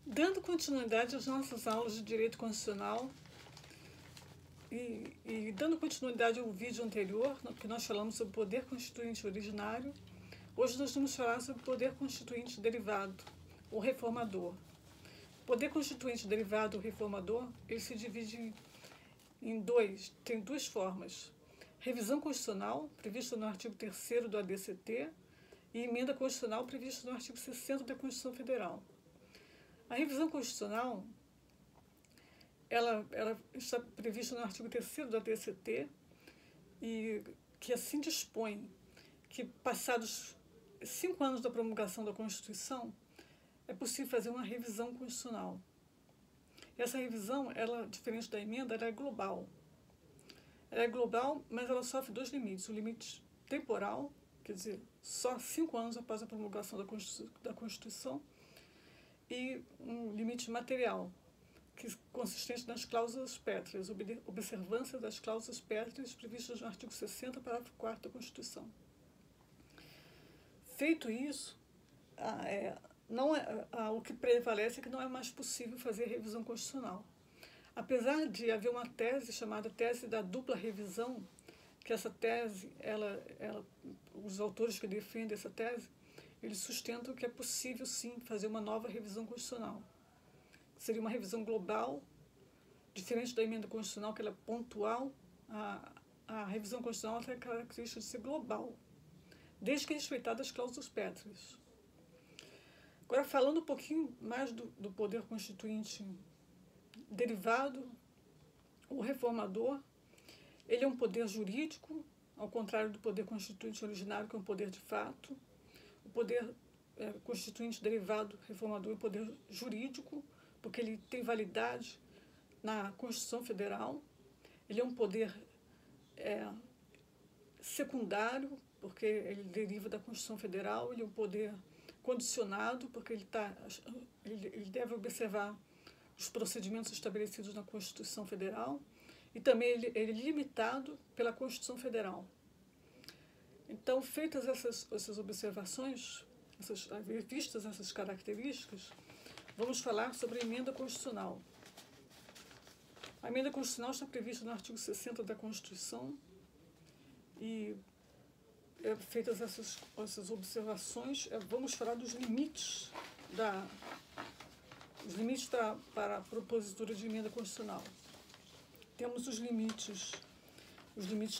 Dando continuidade às nossas aulas de Direito Constitucional e dando continuidade ao vídeo anterior, que nós falamos sobre o poder constituinte originário, hoje nós vamos falar sobre o poder constituinte derivado, ou reformador. O poder constituinte derivado ou reformador, ele se divide tem duas formas. Revisão constitucional, prevista no artigo 3º do ADCT, e emenda constitucional prevista no artigo 60 da Constituição Federal. A revisão constitucional, ela está prevista no artigo 3º do ADCT, e que assim dispõe que, passados 5 anos da promulgação da Constituição, é possível fazer uma revisão constitucional. Essa revisão, diferente da emenda, ela é global. Ela é global, mas ela sofre dois limites. O limite temporal, quer dizer, só 5 anos após a promulgação da Constituição, e um limite material, consistente nas cláusulas pétreas, observância das cláusulas pétreas previstas no artigo 60, parágrafo 4º da Constituição. Feito isso, o que prevalece é que não é mais possível fazer revisão constitucional. Apesar de haver uma tese chamada tese da dupla revisão, que essa tese, os autores que defendem essa tese, eles sustentam que é possível, sim, fazer uma nova revisão constitucional. Seria uma revisão global, diferente da emenda constitucional, que ela é pontual. A revisão constitucional tem a característica de ser global, desde que respeitadas as cláusulas pétreas. Agora, falando um pouquinho mais do poder constituinte derivado, o reformador, ele é um poder jurídico, ao contrário do poder constituinte originário, que é um poder de fato. O poder constituinte derivado reformador é um poder jurídico, porque ele tem validade na Constituição Federal. Ele é um poder secundário, porque ele deriva da Constituição Federal. Ele é um poder condicionado, porque ele deve observar os procedimentos estabelecidos na Constituição Federal, e também ele é limitado pela Constituição Federal. Então, feitas essas observações, vistas essas características, vamos falar sobre a emenda constitucional. A emenda constitucional está prevista no artigo 60 da Constituição, e feitas essas observações, vamos falar dos limites para a propositura de emenda constitucional. Temos os limites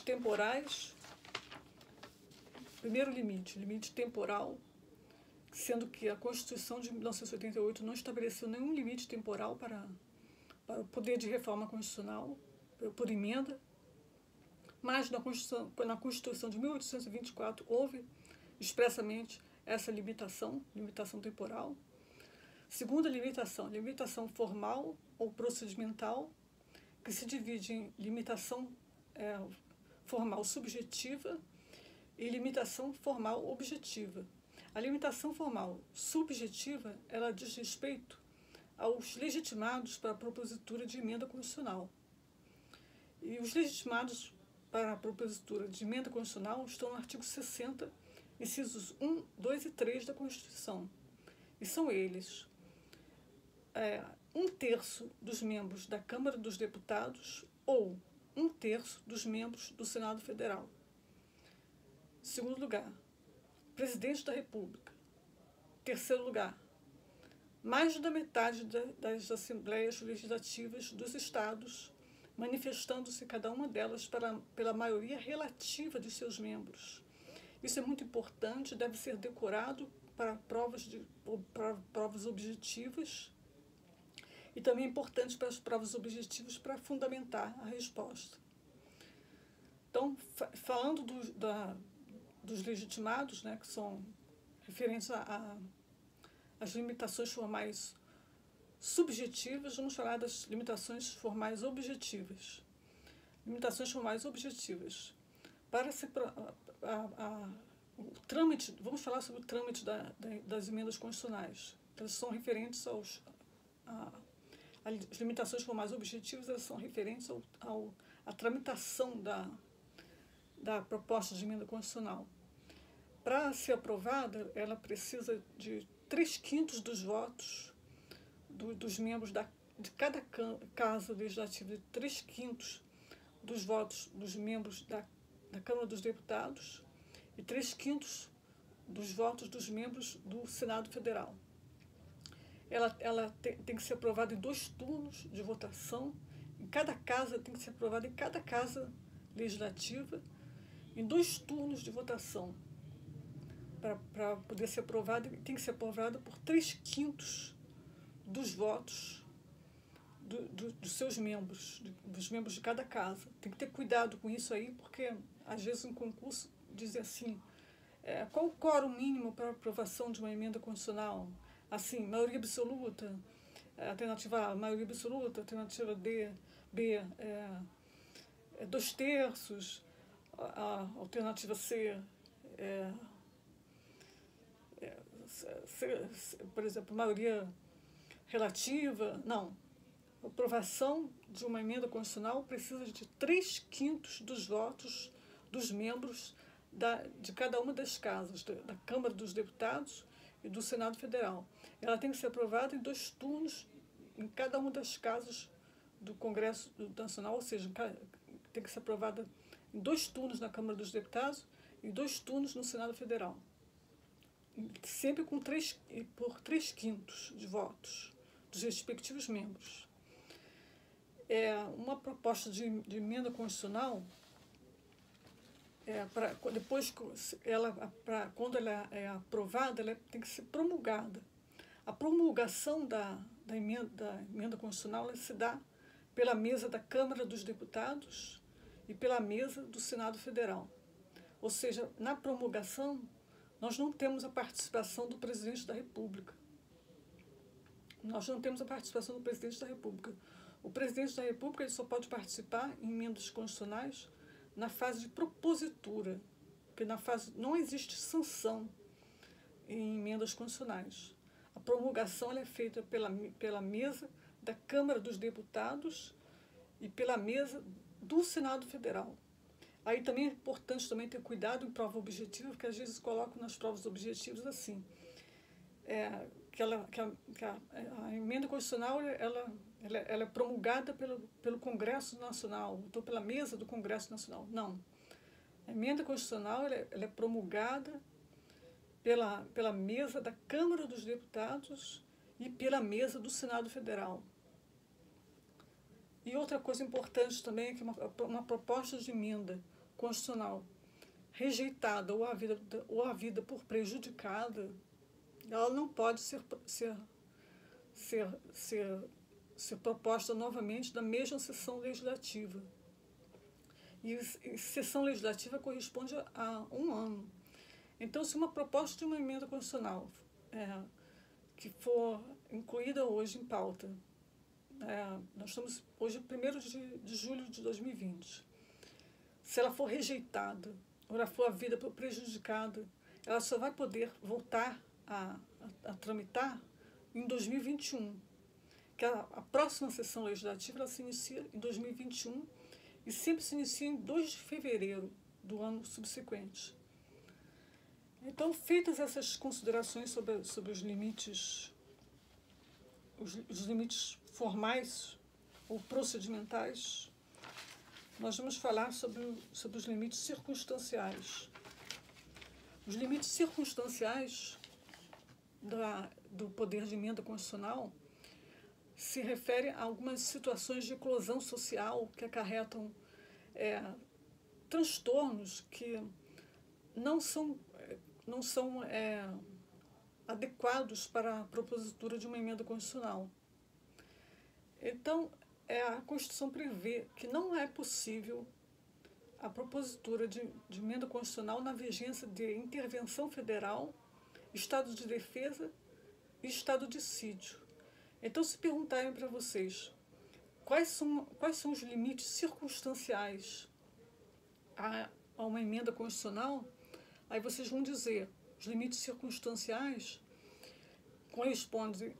temporais. Primeiro limite temporal, sendo que a Constituição de 1988 não estabeleceu nenhum limite temporal para o poder de reforma constitucional por emenda, mas na Constituição de 1824 houve expressamente essa limitação temporal. Segunda limitação formal ou procedimental, que se divide em limitação formal subjetiva e limitação formal objetiva. A limitação formal subjetiva, ela diz respeito aos legitimados para a propositura de emenda constitucional. E os legitimados para a propositura de emenda constitucional estão no artigo 60, incisos 1, 2 e 3 da Constituição. E são eles: 1/3 dos membros da Câmara dos Deputados ou 1/3 dos membros do Senado Federal. Segundo lugar, Presidente da República. Terceiro lugar, mais da metade das assembleias legislativas dos estados, manifestando-se cada uma delas pela maioria relativa de seus membros. Isso é muito importante, deve ser decorado para provas objetivas, e também é importante para as provas objetivas para fundamentar a resposta. Então, falando dos legitimados, que são referentes às limitações formais subjetivas, vamos falar das limitações formais objetivas. Limitações formais objetivas. O trâmite, vamos falar sobre o trâmite das emendas constitucionais. Elas são referentes as limitações formais objetivas, elas são referentes à tramitação da proposta de emenda constitucional. Para ser aprovada, ela precisa de 3/5 dos votos dos membros de cada casa legislativa, de 3/5 dos votos dos membros da Câmara dos Deputados e 3/5 dos votos dos membros do Senado Federal. Ela tem que ser aprovada em 2 turnos de votação. Em cada casa, tem que ser aprovada em cada casa legislativa, em 2 turnos de votação. Para poder ser aprovada, tem que ser aprovada por 3/5 dos votos dos seus membros, dos membros de cada casa. Tem que ter cuidado com isso aí, porque às vezes um concurso diz assim, qual o quórum mínimo para a aprovação de uma emenda constitucional? Assim, maioria absoluta, alternativa A, maioria absoluta, alternativa B, 2/3, a alternativa C, por exemplo, maioria relativa. Não. A aprovação de uma emenda constitucional precisa de 3/5 dos votos dos membros de cada uma das casas, da Câmara dos Deputados e do Senado Federal. Ela tem que ser aprovada em 2 turnos em cada uma das casas do Congresso Nacional, ou seja, tem que ser aprovada em 2 turnos na Câmara dos Deputados e 2 turnos no Senado Federal. Sempre por 3/5 de votos dos respectivos membros. Uma proposta de emenda constitucional, quando ela é aprovada, ela tem que ser promulgada. A promulgação da emenda constitucional se dá pela mesa da Câmara dos Deputados e pela mesa do Senado Federal. Ou seja, na promulgação, nós não temos a participação do Presidente da República. Nós não temos a participação do Presidente da República. O Presidente da República ele só pode participar em emendas constitucionais na fase de propositura, porque na fase não existe sanção em emendas constitucionais. A promulgação ela é feita pela mesa da Câmara dos Deputados e pela mesa do Senado Federal. Aí também é importante também ter cuidado em prova objetiva, porque às vezes colocam nas provas objetivas assim, que a emenda constitucional ela é promulgada pelo Congresso Nacional, ou pela mesa do Congresso Nacional. Não. A emenda constitucional ela é promulgada pela mesa da Câmara dos Deputados e pela mesa do Senado Federal. E outra coisa importante também é que uma proposta de emenda constitucional rejeitada ou havida por prejudicada, ela não pode ser proposta novamente na mesma sessão legislativa. E sessão legislativa corresponde a 1 ano. Então, se uma proposta de uma emenda constitucional que for incluída hoje em pauta, nós estamos hoje 1º de julho de 2020, se ela for rejeitada ou ela for havida por prejudicada, ela só vai poder voltar a tramitar em 2021, que a próxima sessão legislativa ela se inicia em 2021 e sempre se inicia em 2 de fevereiro do ano subsequente. Então, feitas essas considerações sobre os limites formais ou procedimentais, nós vamos falar sobre os limites circunstanciais. Os limites circunstanciais do poder de emenda constitucional se referem a algumas situações de eclosão social que acarretam transtornos que não são adequados para a propositura de uma emenda constitucional. Então, a Constituição prevê que não é possível a propositura de emenda constitucional na vigência de intervenção federal, estado de defesa e estado de sítio. Então, se perguntarem para vocês quais são os limites circunstanciais a uma emenda constitucional, aí vocês vão dizer, os limites circunstanciais correspondem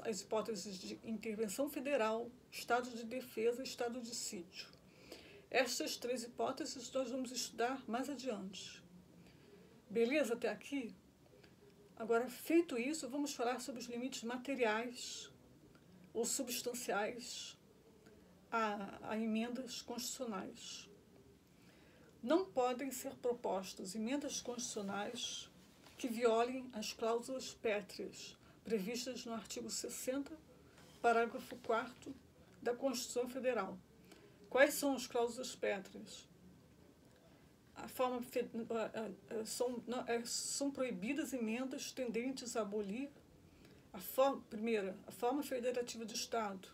às hipóteses de intervenção federal, estado de defesa e estado de sítio. Estas 3 hipóteses nós vamos estudar mais adiante. Beleza até aqui? Agora, feito isso, vamos falar sobre os limites materiais ou substanciais a emendas constitucionais. Não podem ser propostas emendas constitucionais que violem as cláusulas pétreas previstas no artigo 60, parágrafo 4º da Constituição Federal. Quais são as cláusulas pétreas? São proibidas emendas tendentes a abolir primeira, a forma federativa de Estado.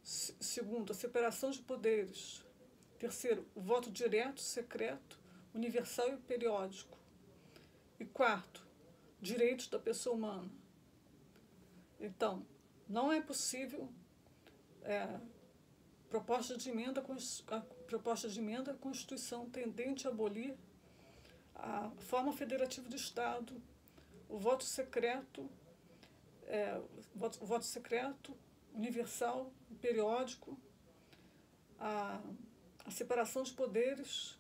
Segundo, a separação de poderes. Terceiro, o voto direto, secreto, universal e periódico. E quarto, direitos da pessoa humana. Então, não é possível proposta de emenda à Constituição tendente a abolir a forma federativa do Estado, o voto secreto, universal e periódico, a separação de poderes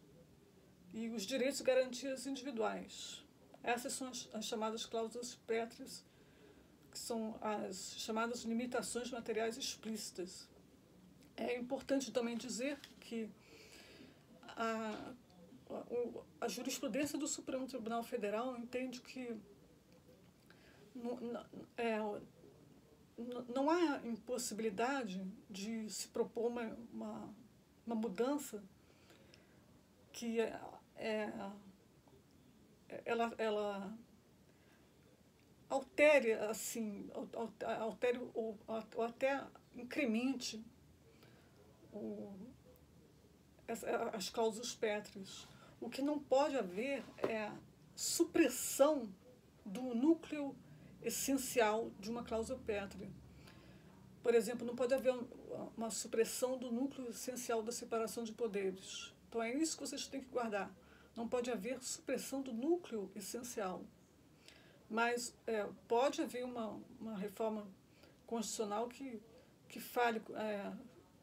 e os direitos e garantias individuais. Essas são as chamadas cláusulas pétreas, que são as chamadas limitações materiais explícitas. É importante também dizer que a jurisprudência do Supremo Tribunal Federal entende que não há impossibilidade de se propor uma mudança que ela altere, assim, ou até incremente as cláusulas pétreas. O que não pode haver é supressão do núcleo essencial de uma cláusula pétrea. Por exemplo, não pode haver uma supressão do núcleo essencial da separação de poderes. Então é isso que vocês têm que guardar. Não pode haver supressão do núcleo essencial. Mas pode haver uma reforma constitucional que fale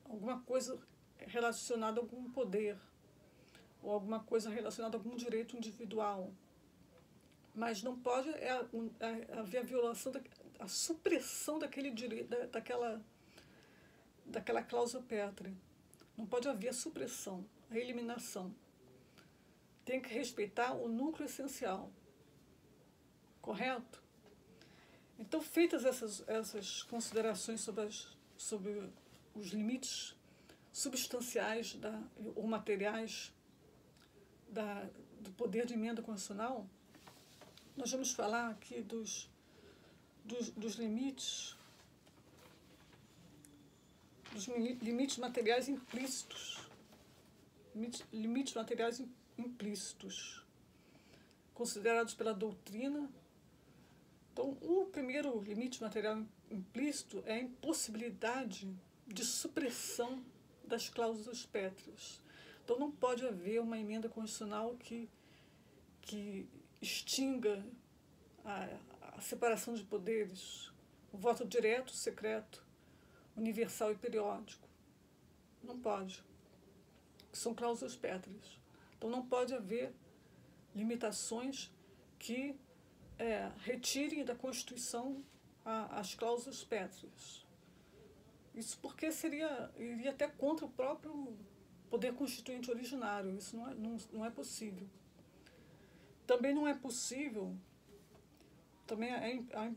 alguma coisa relacionada a algum poder, ou alguma coisa relacionada a algum direito individual. Mas não pode haver a violação, a supressão daquele direito, daquela cláusula pétrea. Não pode haver a supressão, a eliminação. Tem que respeitar o núcleo essencial. Correto? Então, feitas essas considerações sobre os limites substanciais ou materiais do poder de emenda constitucional, nós vamos falar aqui dos limites materiais implícitos. Limites materiais implícitos, considerados pela doutrina. Então, o primeiro limite material implícito é a impossibilidade de supressão das cláusulas pétreas. Então, não pode haver uma emenda constitucional que extinga a separação de poderes, o voto direto, secreto, universal e periódico. Não pode. São cláusulas pétreas. Então, não pode haver limitações que retirem da Constituição as cláusulas pétreas. Isso porque iria até contra o próprio poder constituinte originário. Isso não é possível. Também não é possível, também há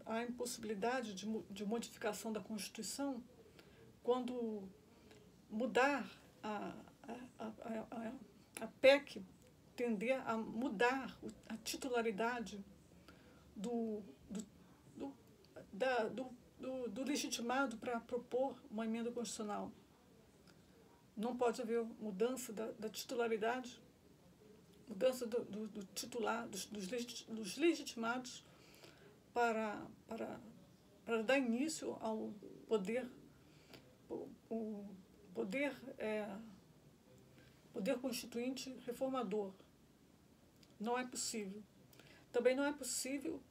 a impossibilidade de modificação da Constituição quando mudar a PEC tender a mudar a titularidade do legitimado para propor uma emenda constitucional. Não pode haver mudança da titularidade, mudança do titular, dos legitimados para dar início ao poder constituinte reformador. Não é possível. Também não é possível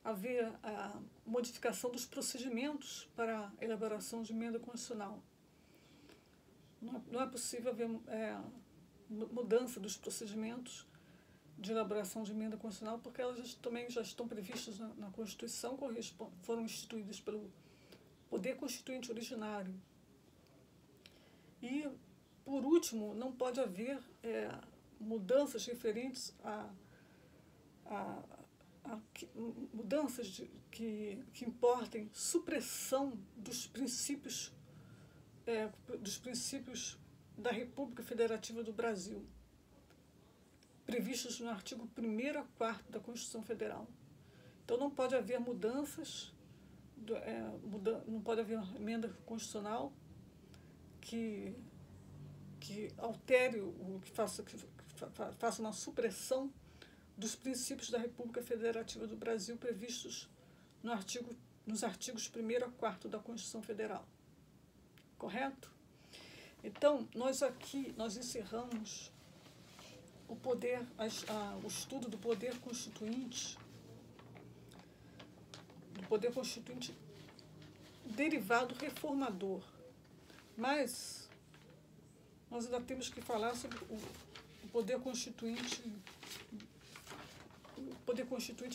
haver a modificação dos procedimentos para a elaboração de emenda constitucional. Não é possível haver mudança dos procedimentos de elaboração de emenda constitucional, porque elas também já estão previstas na Constituição, foram instituídas pelo Poder Constituinte originário. E, por último, não pode haver mudanças referentes mudanças que importem supressão dos princípios da República Federativa do Brasil, previstos no artigo 1º a 4º da Constituição Federal. Então, não pode haver mudanças, não pode haver emenda constitucional que altere, que faça uma supressão dos princípios da República Federativa do Brasil previstos nos artigos 1º a 4º da Constituição Federal. Correto? Então, nós encerramos o estudo do poder constituinte derivado reformador. Mas nós ainda temos que falar sobre o poder constituinte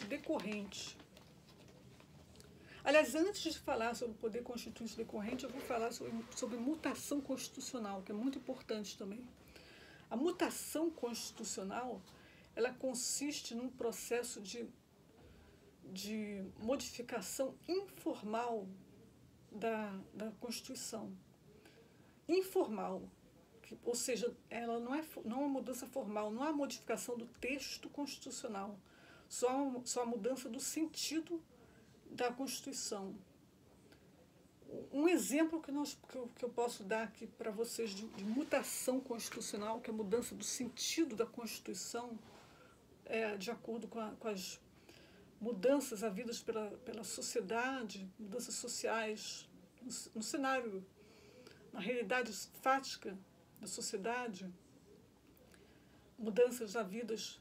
decorrente. Aliás, antes de falar sobre o poder constituinte decorrente, eu vou falar sobre mutação constitucional, que é muito importante também. A mutação constitucional, ela consiste num processo de modificação informal da Constituição. Informal, ou seja, ela não é uma mudança formal, não há modificação do texto constitucional, só a mudança do sentido da Constituição. Um exemplo que eu posso dar aqui para vocês de mutação constitucional, que é a mudança do sentido da Constituição, de acordo com as mudanças havidas pela sociedade, mudanças sociais, no cenário, na realidade fática da sociedade, mudanças havidas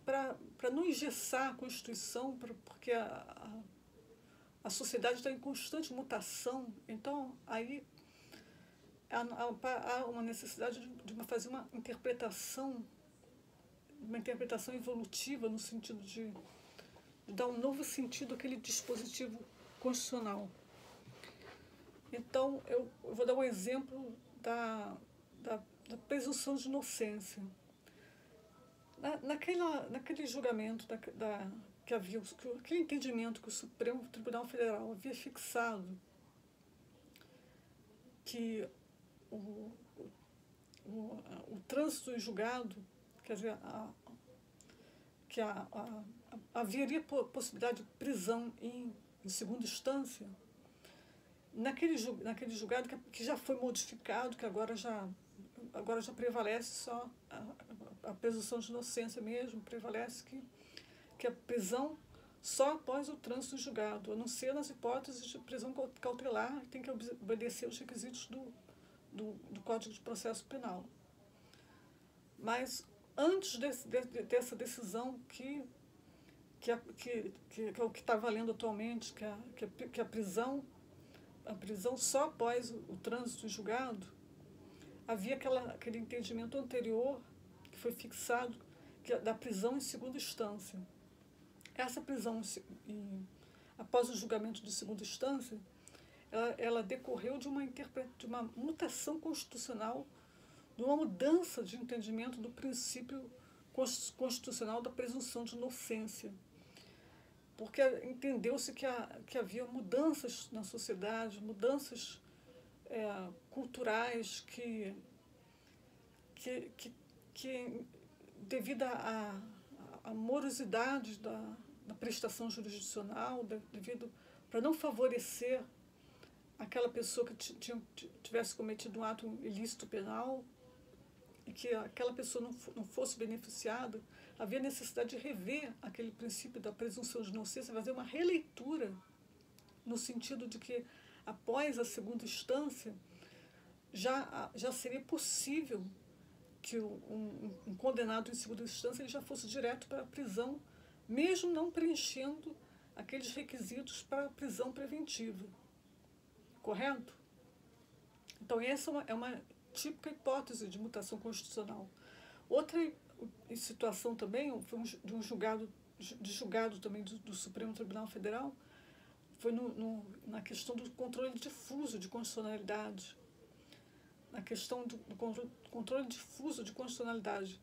para não engessar a Constituição, porque a sociedade está em constante mutação. Então, aí há uma necessidade de fazer uma interpretação evolutiva, no sentido de dar um novo sentido àquele dispositivo constitucional. Então, eu vou dar um exemplo da presunção de inocência. Naquele julgamento que havia, aquele entendimento que o Supremo Tribunal Federal havia fixado, que o trânsito em julgado, quer dizer, que haveria possibilidade de prisão em segunda instância, naquele julgado que já foi modificado, que agora já prevalece só a presunção de inocência mesmo, prevalece que a prisão só após o trânsito em julgado, a não ser nas hipóteses de prisão cautelar, tem que obedecer os requisitos do Código de Processo Penal. Mas antes dessa decisão que é o que está valendo atualmente, que a prisão só após o trânsito em julgado, havia aquele entendimento anterior que foi fixado, da prisão em segunda instância. Essa prisão após o julgamento de segunda instância, ela decorreu de uma mutação constitucional, de uma mudança de entendimento do princípio constitucional da presunção de inocência. Porque entendeu-se que havia mudanças na sociedade, mudanças culturais que devido à morosidade da prestação jurisdicional, para não favorecer aquela pessoa que tivesse cometido um ato ilícito penal e que aquela pessoa não fosse beneficiada, havia necessidade de rever aquele princípio da presunção de inocência, fazer uma releitura no sentido de que após a segunda instância já seria possível que um condenado em segunda instância ele já fosse direto para a prisão, mesmo não preenchendo aqueles requisitos para a prisão preventiva. Correto? Então, essa é uma típica hipótese de mutação constitucional. Outra situação também, foi de julgado também do Supremo Tribunal Federal, foi na questão do controle difuso de constitucionalidade. Na questão do controle difuso de constitucionalidade.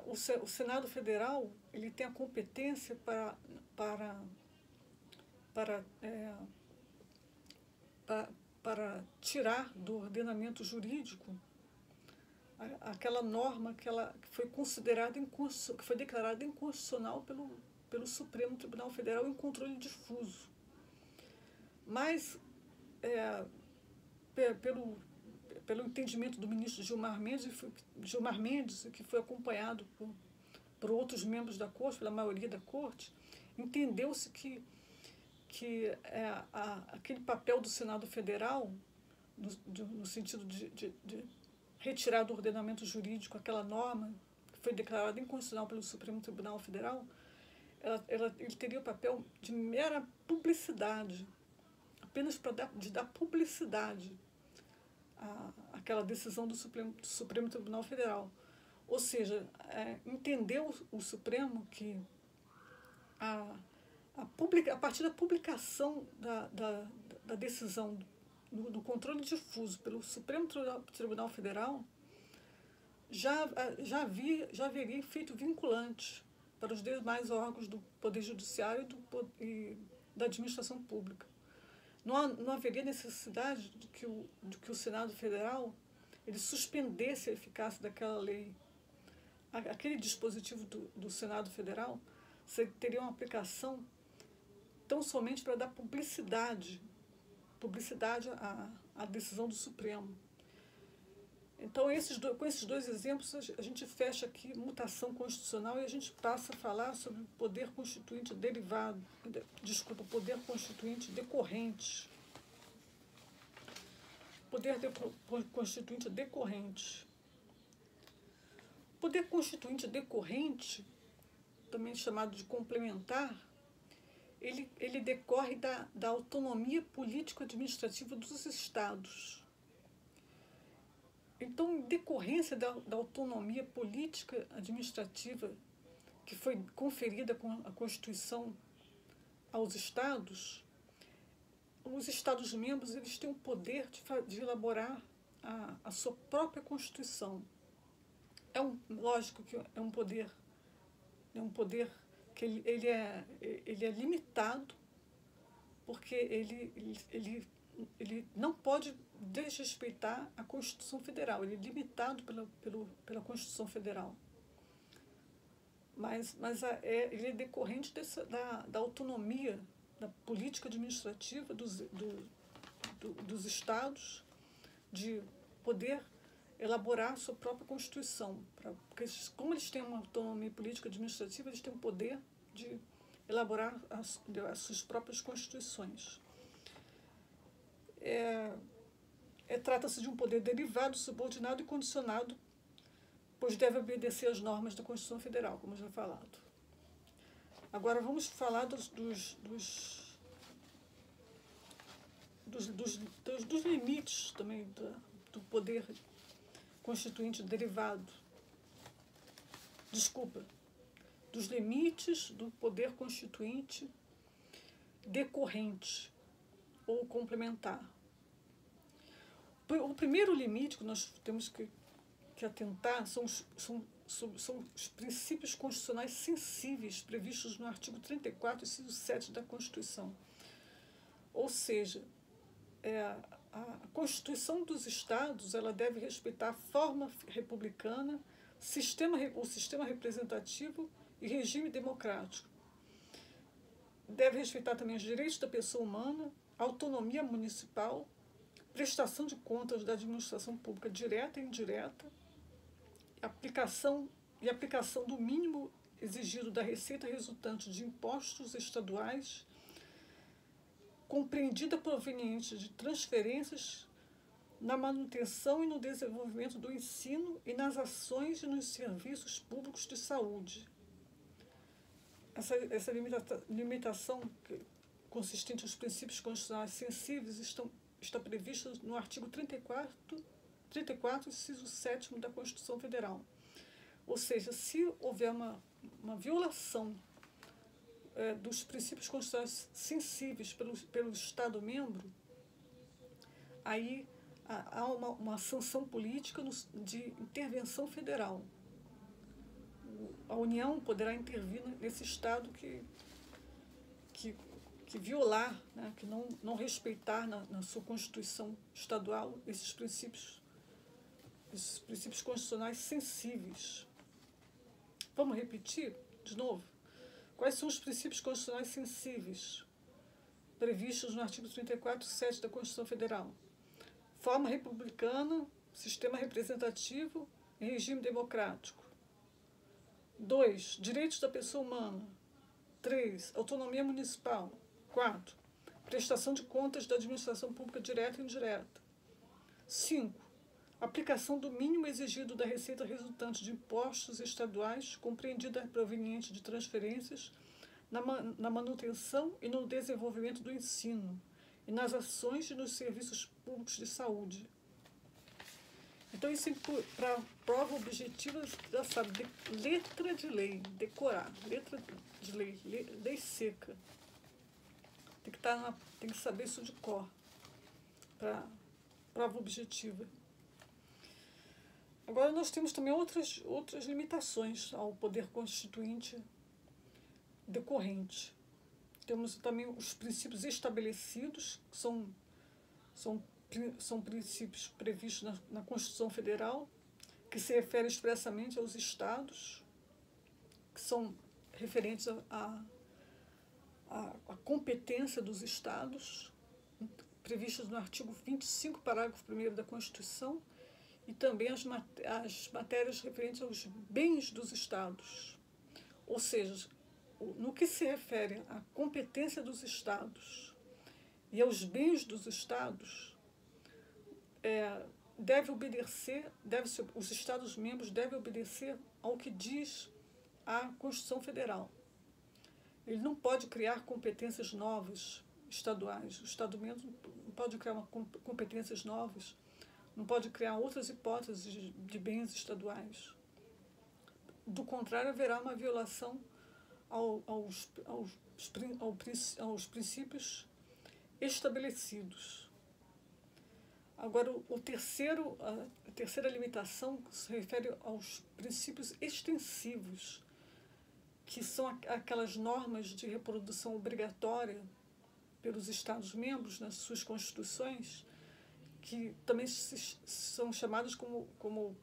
O Senado Federal, ele tem a competência para tirar do ordenamento jurídico aquela norma que foi considerada que foi declarada inconstitucional pelo Supremo Tribunal Federal em controle difuso. Mas, pelo entendimento do ministro Gilmar Mendes, que foi acompanhado por outros membros da Corte, pela maioria da Corte, entendeu-se que aquele papel do Senado Federal, no sentido de retirar do ordenamento jurídico aquela norma que foi declarada inconstitucional pelo Supremo Tribunal Federal, ele teria o papel de mera publicidade, apenas para dar publicidade àquela decisão do Supremo Tribunal Federal. Ou seja, entendeu o Supremo que a partir da publicação da decisão do controle difuso pelo Supremo Tribunal Federal, já haveria efeito vinculante para os demais órgãos do Poder Judiciário e da administração pública. Não haveria necessidade de que o Senado Federal ele suspendesse a eficácia daquela lei. Aquele dispositivo do Senado Federal teria uma aplicação tão somente para dar publicidade à decisão do Supremo. Então, com esses dois exemplos, a gente fecha aqui mutação constitucional e a gente passa a falar sobre o poder constituinte poder constituinte decorrente. Poder constituinte decorrente. Poder constituinte decorrente, também chamado de complementar, ele decorre da autonomia político-administrativa dos Estados. Então, em decorrência da autonomia política administrativa que foi conferida com a Constituição aos Estados, os Estados-membros eles têm o poder de elaborar a sua própria Constituição. Lógico que é um poder que ele é limitado, porque ele não pode desrespeitar a Constituição Federal, ele é limitado pela Constituição Federal. Mas ele é decorrente da autonomia da política administrativa dos Estados de poder elaborar a sua própria Constituição. Porque, como eles têm uma autonomia política administrativa, eles têm o poder de elaborar as suas próprias Constituições. Trata-se de um poder derivado, subordinado e condicionado, pois deve obedecer às normas da Constituição Federal, como já falado. Agora vamos falar dos limites também do poder constituinte derivado. Dos limites do poder constituinte decorrente ou complementar. O primeiro limite que nós temos que atentar são os princípios constitucionais sensíveis previstos no artigo 34, inciso 7 da Constituição. Ou seja, a Constituição dos Estados ela deve respeitar a forma republicana, o sistema representativo e regime democrático. Deve respeitar também os direitos da pessoa humana, autonomia municipal, prestação de contas da administração pública direta e indireta, aplicação do mínimo exigido da receita resultante de impostos estaduais, compreendida proveniente de transferências na manutenção e no desenvolvimento do ensino e nas ações e nos serviços públicos de saúde. Essa limitação consistente nos princípios constitucionais sensíveis está prevista no artigo 34, inciso 7º da Constituição Federal. Ou seja, se houver uma violação dos princípios constitucionais sensíveis pelo Estado-membro, aí há uma sanção política de intervenção federal. A União poderá intervir nesse Estado que violar, né, que não respeitar na sua Constituição estadual esses princípios constitucionais sensíveis. Vamos repetir de novo? Quais são os princípios constitucionais sensíveis previstos no artigo 34, 7 da Constituição Federal? Forma republicana, sistema representativo e regime democrático. 2. Direitos da pessoa humana. 3. Autonomia municipal. 4. Prestação de contas da administração pública direta e indireta. 5. Aplicação do mínimo exigido da receita resultante de impostos estaduais, compreendida proveniente de transferências, na manutenção e no desenvolvimento do ensino, e nas ações e nos serviços públicos de saúde. Então, isso para prova objetiva, já sabe, letra de lei, decorar, letra de lei, lei seca. Tem que saber isso de cor, para prova objetiva. Agora, nós temos também outras limitações ao poder constituinte decorrente. Temos também os princípios estabelecidos, que são princípios previstos na Constituição Federal, que se referem expressamente aos estados, que são referentes à competência dos estados, previstos no artigo 25, parágrafo 1º da Constituição, e também as matérias referentes aos bens dos estados. Ou seja, no que se refere à competência dos estados e aos bens dos estados, os Estados-membros devem obedecer ao que diz a Constituição Federal. Ele não pode criar competências novas estaduais. O Estado-membro não pode criar competências novas, não pode criar outras hipóteses de bens estaduais. Do contrário, haverá uma violação aos princípios estabelecidos. Agora, a terceira limitação se refere aos princípios extensivos, que são aquelas normas de reprodução obrigatória pelos Estados-membros nas suas constituições, que também são chamados como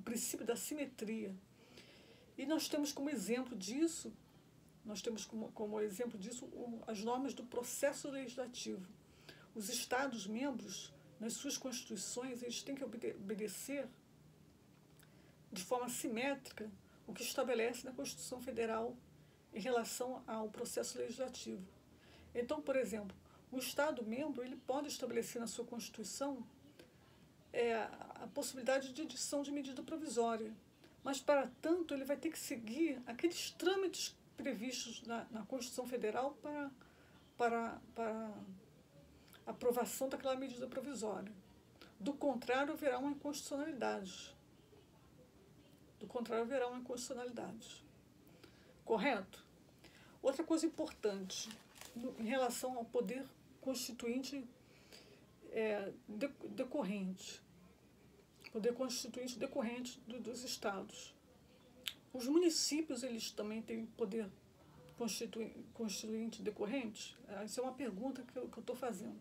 princípio da simetria. E nós temos como exemplo disso, as normas do processo legislativo. Os Estados-membros, nas suas constituições, eles têm que obedecer de forma simétrica o que estabelece na Constituição Federal em relação ao processo legislativo. Então, por exemplo, o Estado-membro ele pode estabelecer na sua Constituição a possibilidade de edição de medida provisória, mas, para tanto, ele vai ter que seguir aqueles trâmites previstos na Constituição Federal para aprovação daquela medida provisória. Do contrário, haverá uma inconstitucionalidade. Correto? Outra coisa importante em relação ao poder constituinte decorrente. Poder constituinte decorrente dos estados. Os municípios, eles também têm poder constituinte decorrente? Essa é uma pergunta que eu estou fazendo.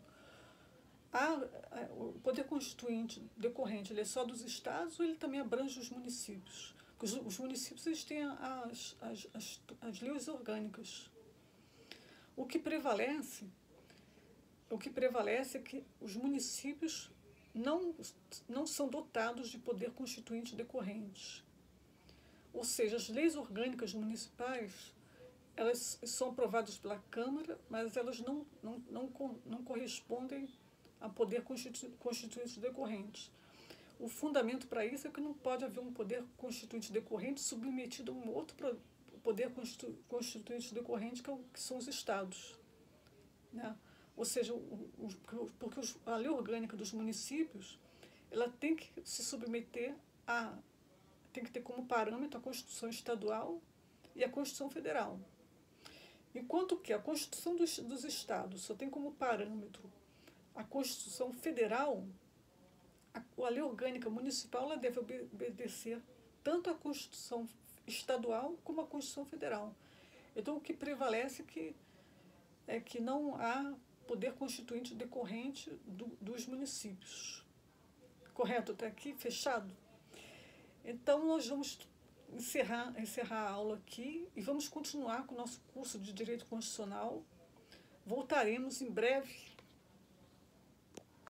O poder constituinte decorrente, ele é só dos estados ou ele também abrange os municípios? Porque os municípios, eles têm as leis orgânicas. O que prevalece é que os municípios não são dotados de poder constituinte decorrente. Ou seja, as leis orgânicas municipais, elas são aprovadas pela Câmara, mas elas não correspondem a poder constituinte decorrente. O fundamento para isso é que não pode haver um poder constituinte decorrente submetido a um outro poder constituinte decorrente, que são os estados, né? Ou seja, porque a lei orgânica dos municípios, ela tem que se submeter tem que ter como parâmetro a Constituição Estadual e a Constituição Federal. Enquanto que a Constituição dos Estados só tem como parâmetro a Constituição Federal, a Lei Orgânica Municipal ela deve obedecer tanto à Constituição Estadual como à Constituição Federal. Então, o que prevalece é que não há poder constituinte decorrente dos municípios. Correto? Até aqui, fechado? Então, nós vamos encerrar a aula aqui e vamos continuar com o nosso curso de Direito Constitucional. Voltaremos em breve